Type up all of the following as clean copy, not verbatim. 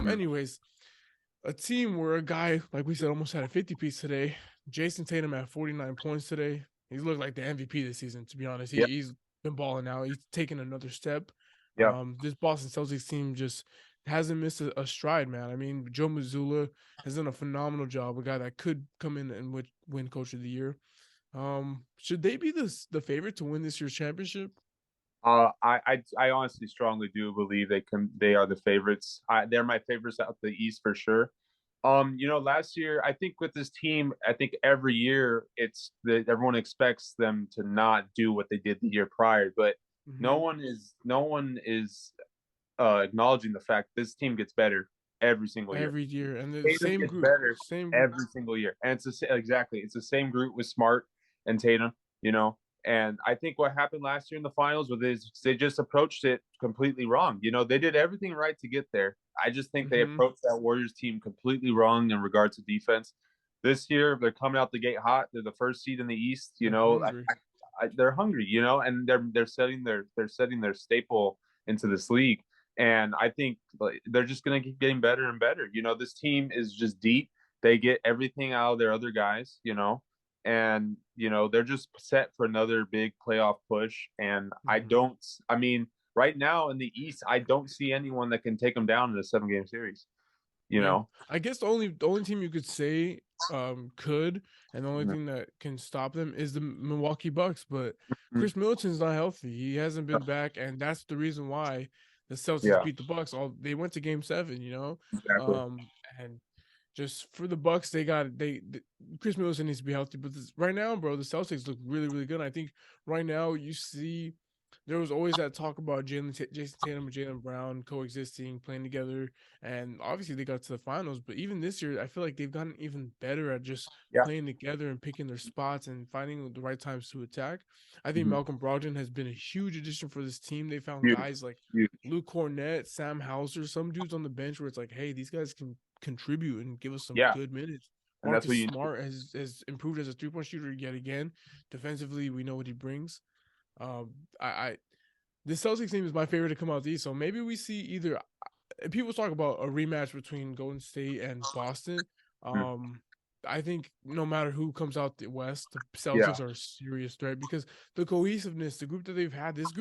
Anyways, a team where a guy, like we said, almost had a 50-piece today. Jason Tatum had 49 points today. He's looked like the MVP this season, to be honest. Yep. He's been balling out. He's taken another step. Yep. This Boston Celtics team just hasn't missed a stride, man. I mean, Joe Mazzulla has done a phenomenal job, a guy that could come in and win Coach of the Year. Should they be the favorite to win this year's championship? I honestly strongly do believe they are the favorites. They're my favorites out the East for sure. Last year I think with this team, I think every year it's that everyone expects them to not do what they did the year prior, but no Mm-hmm. one is acknowledging the fact this team gets better every single year. Every year, and the Tatum same gets group, better same group. every single year, and exactly it's the same group with Smart and Tatum. You know, and I think what happened last year in the finals with is they just approached it completely wrong. They did everything right to get there. I just think they Mm-hmm. approached that Warriors team completely wrong in regards to defense. This year, they're coming out the gate hot. They're the first seed in the East. They're hungry. They're hungry. And they're setting their staple into this league. And I think they're just going to keep getting better and better. This team is just deep. They get everything out of their other guys. And they're just set for another big playoff push. And Mm-hmm. I mean, right now in the East, I don't see anyone that can take them down in a 7-game series. You Yeah, know, I guess the only team you could say could, and the only Mhm. thing that can stop them is the Milwaukee Bucks. But Mhm. Chris Middleton's not healthy. He hasn't been back, and that's the reason why the Celtics Yeah, beat the Bucks. They went to Game 7, exactly. and just for the Bucks, they Chris Middleton needs to be healthy. But right now, bro, the Celtics look really really good. I think right now you see there was always that talk about Jason Tatum and Jaylen Brown coexisting, playing together, and obviously they got to the finals. But even this year, I feel like they've gotten even better at just Yeah. playing together and picking their spots and finding the right times to attack. I think Mhm. Malcolm Brogdon has been a huge addition for this team. They found Huge, guys like huge. Luke Cornett, Sam Hauser, some dudes on the bench where it's like, hey, these guys can contribute and give us some Yeah, good minutes. and that's what Marcus you need. Smart has improved as a 3-point shooter yet again. Defensively, we know what he brings. I this Celtics team is my favorite to come out the East. So maybe we see either people talk about a rematch between Golden State and Boston. Mhm. Um, I think no matter who comes out the West, the Yeah, Celtics are a serious threat because the cohesiveness, the group that they've had, this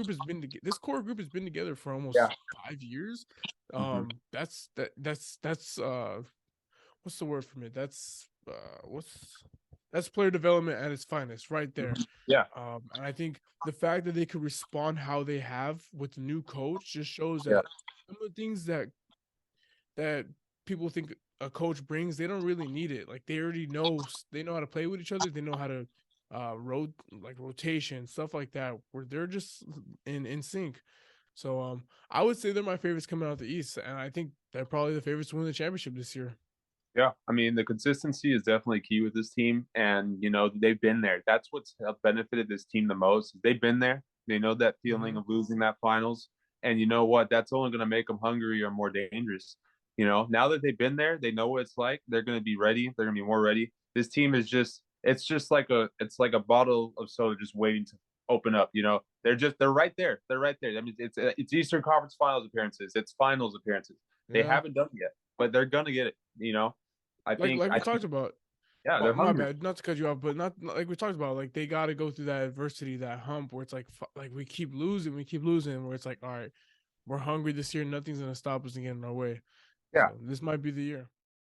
core group has been together for yeah. almost 5 years. Mhm. That's what's the word from it? That's player development at its finest, right there. Mhm. Yeah, And I think the fact that they could respond how they have with the new coach just shows yeah. that some of the things that people think a coach brings, they don't really need it. Like they know how to play with each other. They know how to rotation, stuff like that, where they're just in sync. So I would say they're my favorites coming out the East, and I think they're probably the favorites to win the championship this year. Yeah, I mean, the consistency is definitely key with this team, and they've been there. That's what's benefited this team the most. They've been there. They know that feeling Mm-hmm. of losing that finals, and you know what? That's only going to make them hungry or more dangerous. Now that they've been there, they know what it's like. They're going to be ready. They're going to be more ready. This team is it's just like a bottle of soda just waiting to open up. They're right there. They're right there. I mean, it's Eastern Conference Finals appearances. It's finals appearances. They Yeah, haven't done it yet, but they're gonna get it. I like think like I we think talked about. yeah, Well, they're my hungry. bad, not to cut you off, but not like we talked about. Like they got to go through that adversity, that hump, where it's like we keep losing. Where it's like, all right, we're hungry this year. Nothing's gonna stop us and get in our way. Yeah, So this might be the year.